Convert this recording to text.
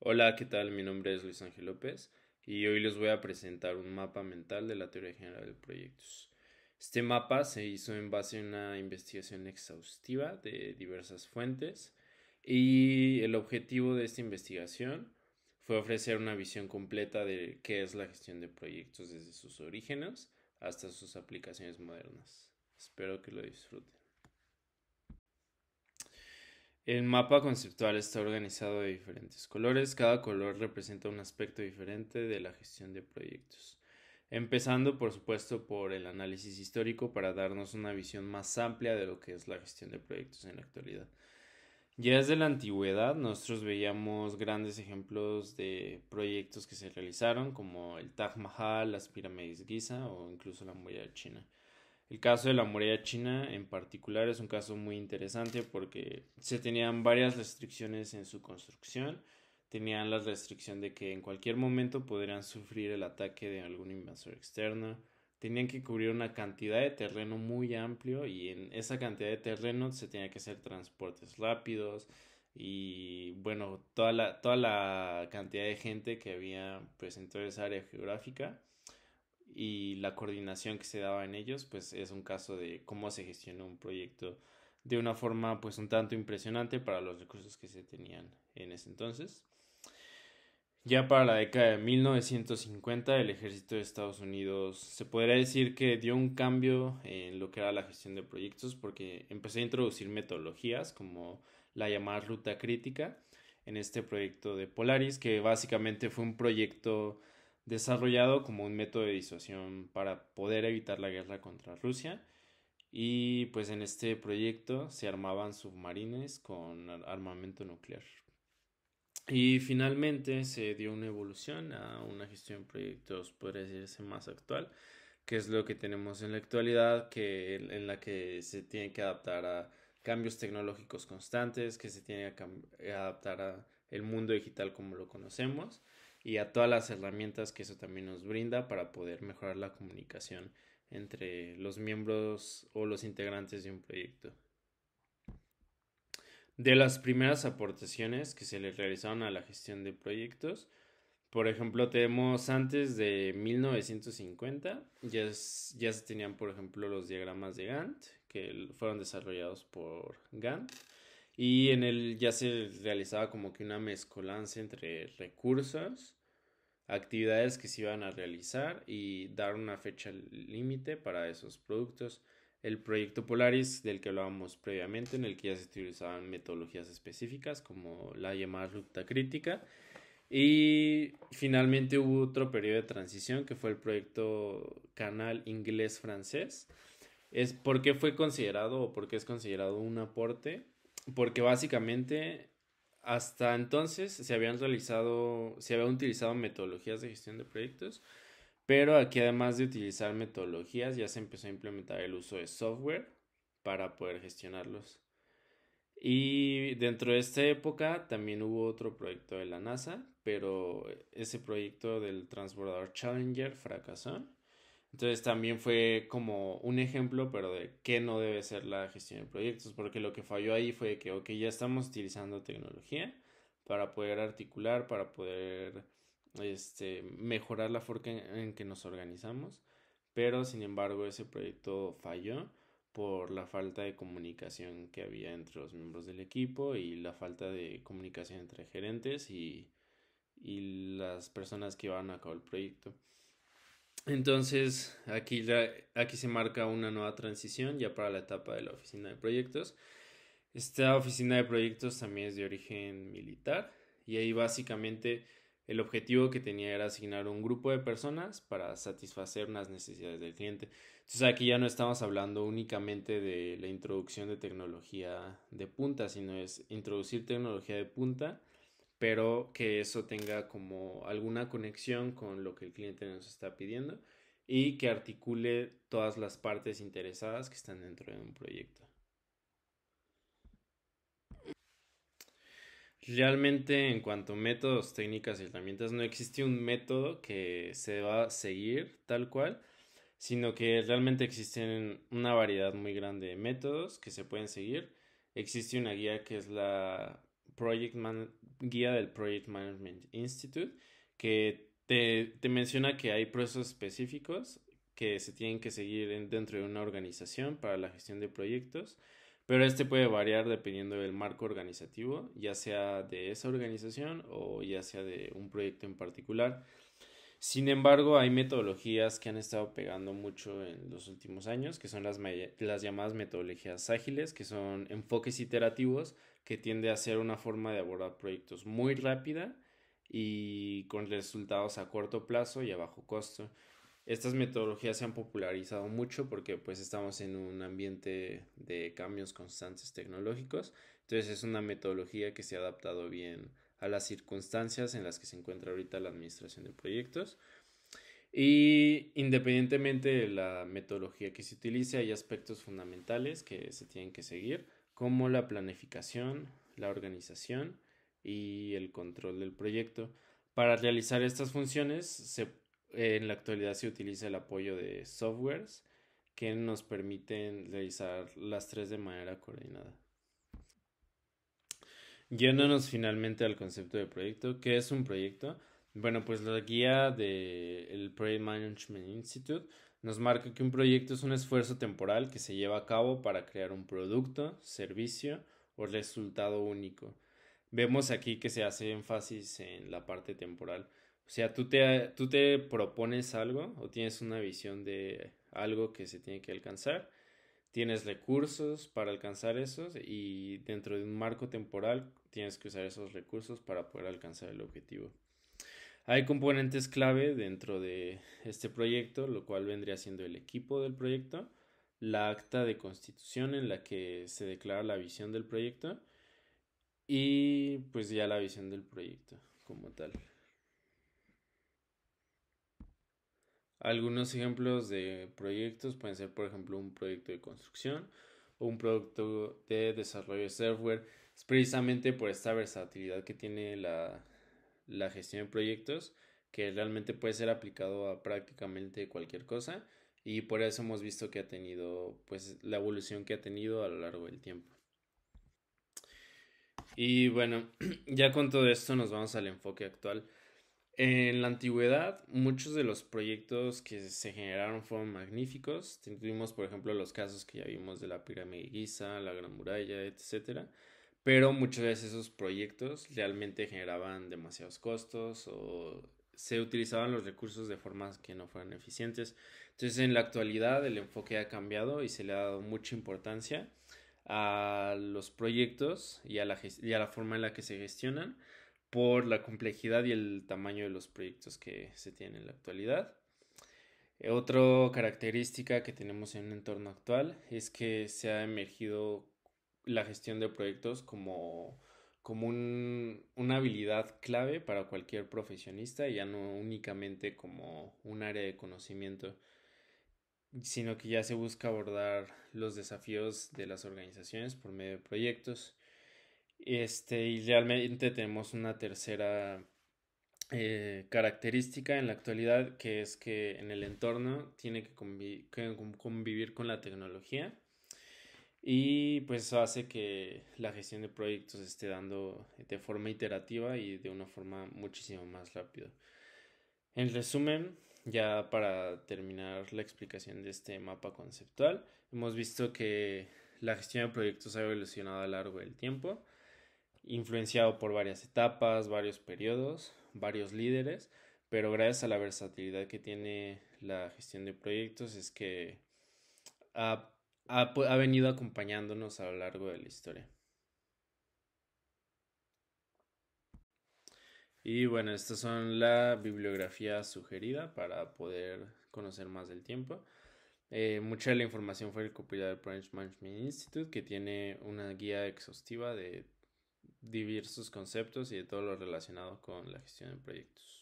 Hola, ¿qué tal? Mi nombre es Luis Ángel López y hoy les voy a presentar un mapa mental de la teoría general de proyectos. Este mapa se hizo en base a una investigación exhaustiva de diversas fuentes y el objetivo de esta investigación fue ofrecer una visión completa de qué es la gestión de proyectos desde sus orígenes hasta sus aplicaciones modernas. Espero que lo disfruten. El mapa conceptual está organizado de diferentes colores, cada color representa un aspecto diferente de la gestión de proyectos. Empezando, por supuesto, por el análisis histórico para darnos una visión más amplia de lo que es la gestión de proyectos en la actualidad. Ya desde la antigüedad, nosotros veíamos grandes ejemplos de proyectos que se realizaron, como el Taj Mahal, las pirámides de Giza o incluso la muralla china. El caso de la muralla china en particular es un caso muy interesante porque se tenían varias restricciones en su construcción. Tenían la restricción de que en cualquier momento podrían sufrir el ataque de algún invasor externo. Tenían que cubrir una cantidad de terreno muy amplio y en esa cantidad de terreno se tenía que hacer transportes rápidos y bueno, toda la cantidad de gente que había pues en toda esa área geográfica y la coordinación que se daba en ellos, pues es un caso de cómo se gestionó un proyecto de una forma pues un tanto impresionante para los recursos que se tenían en ese entonces. Ya para la década de 1950, el ejército de Estados Unidos se podría decir que dio un cambio en lo que era la gestión de proyectos porque empezó a introducir metodologías como la llamada ruta crítica en este proyecto de Polaris, que básicamente fue un proyecto desarrollado como un método de disuasión para poder evitar la guerra contra Rusia. Y pues en este proyecto se armaban submarines con armamento nuclear. Y finalmente se dio una evolución a una gestión de proyectos, podría decirse, más actual, que es lo que tenemos en la actualidad, en la que se tiene que adaptar a cambios tecnológicos constantes, que se tiene que adaptar a el mundo digital como lo conocemos y a todas las herramientas que eso también nos brinda para poder mejorar la comunicación entre los miembros o los integrantes de un proyecto. De las primeras aportaciones que se le realizaron a la gestión de proyectos, por ejemplo, tenemos antes de 1950, ya se tenían, por ejemplo, los diagramas de Gantt, que fueron desarrollados por Gantt, y en él ya se realizaba como que una mezcolanza entre recursos, actividades que se iban a realizar y dar una fecha límite para esos productos. El proyecto Polaris, del que hablábamos previamente, en el que ya se utilizaban metodologías específicas como la llamada ruta crítica, y finalmente hubo otro periodo de transición que fue el proyecto Canal Inglés-Francés. Es porque fue considerado o porque es considerado un aporte, porque básicamente hasta entonces se habían utilizado metodologías de gestión de proyectos, pero aquí además de utilizar metodologías ya se empezó a implementar el uso de software para poder gestionarlos. Y dentro de esta época también hubo otro proyecto de la NASA, pero ese proyecto del transbordador Challenger fracasó. Entonces también fue como un ejemplo, pero de qué no debe ser la gestión de proyectos, porque lo que falló ahí fue que, ok, ya estamos utilizando tecnología para poder articular, para poder mejorar la forma en que nos organizamos, pero sin embargo ese proyecto falló por la falta de comunicación que había entre los miembros del equipo y la falta de comunicación entre gerentes y las personas que llevaban a cabo el proyecto. Entonces, aquí se marca una nueva transición ya para la etapa de la oficina de proyectos. Esta oficina de proyectos también es de origen militar y ahí básicamente el objetivo que tenía era asignar un grupo de personas para satisfacer unas necesidades del cliente. Entonces aquí ya no estamos hablando únicamente de la introducción de tecnología de punta, sino es introducir tecnología de punta, pero que eso tenga como alguna conexión con lo que el cliente nos está pidiendo y que articule todas las partes interesadas que están dentro de un proyecto. Realmente en cuanto a métodos, técnicas y herramientas, no existe un método que se va a seguir tal cual, sino que realmente existen una variedad muy grande de métodos que se pueden seguir. Existe una guía que es la guía del Project Management Institute que te menciona que hay procesos específicos que se tienen que seguir dentro de una organización para la gestión de proyectos, pero este puede variar dependiendo del marco organizativo, ya sea de esa organización o ya sea de un proyecto en particular. Sin embargo, hay metodologías que han estado pegando mucho en los últimos años, que son las llamadas metodologías ágiles, que son enfoques iterativos, que tiende a ser una forma de abordar proyectos muy rápida y con resultados a corto plazo y a bajo costo. Estas metodologías se han popularizado mucho porque pues estamos en un ambiente de cambios constantes tecnológicos, entonces es una metodología que se ha adaptado bien a las circunstancias en las que se encuentra ahorita la administración de proyectos. Y independientemente de la metodología que se utilice, hay aspectos fundamentales que se tienen que seguir, como la planificación, la organización y el control del proyecto. Para realizar estas funciones, en la actualidad se utiliza el apoyo de softwares que nos permiten realizar las tres de manera coordinada. Yéndonos finalmente al concepto de proyecto, ¿qué es un proyecto? Bueno, pues la guía del Project Management Institute nos marca que un proyecto es un esfuerzo temporal que se lleva a cabo para crear un producto, servicio o resultado único. Vemos aquí que se hace énfasis en la parte temporal. O sea, tú te propones algo o tienes una visión de algo que se tiene que alcanzar, tienes recursos para alcanzar esos y dentro de un marco temporal tienes que usar esos recursos para poder alcanzar el objetivo. Hay componentes clave dentro de este proyecto, lo cual vendría siendo el equipo del proyecto, la acta de constitución en la que se declara la visión del proyecto y pues ya la visión del proyecto como tal. Algunos ejemplos de proyectos pueden ser, por ejemplo, un proyecto de construcción o un producto de desarrollo de software. Es precisamente por esta versatilidad que tiene la gestión de proyectos que realmente puede ser aplicado a prácticamente cualquier cosa y por eso hemos visto que ha tenido pues la evolución que ha tenido a lo largo del tiempo. Y bueno, ya con todo esto nos vamos al enfoque actual. En la antigüedad, muchos de los proyectos que se generaron fueron magníficos. Tuvimos, por ejemplo, los casos que ya vimos de la pirámide de Giza, la Gran Muralla, etcétera. Pero muchas veces esos proyectos realmente generaban demasiados costos o se utilizaban los recursos de formas que no fueran eficientes. Entonces, en la actualidad, el enfoque ha cambiado y se le ha dado mucha importancia a los proyectos y y a la forma en la que se gestionan por la complejidad y el tamaño de los proyectos que se tienen en la actualidad. Otra característica que tenemos en un entorno actual es que se ha emergido la gestión de proyectos como una habilidad clave para cualquier profesionista y ya no únicamente como un área de conocimiento, sino que ya se busca abordar los desafíos de las organizaciones por medio de proyectos. Y realmente tenemos una tercera característica en la actualidad que es que en el entorno tiene que convivir con la tecnología y pues eso hace que la gestión de proyectos se esté dando de forma iterativa y de una forma muchísimo más rápida. En resumen, ya para terminar la explicación de este mapa conceptual, hemos visto que la gestión de proyectos ha evolucionado a lo largo del tiempo, influenciado por varias etapas, varios periodos, varios líderes, pero gracias a la versatilidad que tiene la gestión de proyectos es que ha, ha venido acompañándonos a lo largo de la historia. Y bueno, estas son la bibliografía sugerida para poder conocer más del tiempo. Mucha de la información fue recopilada del Project Management Institute, que tiene una guía exhaustiva de diversos conceptos y de todo lo relacionado con la gestión de proyectos.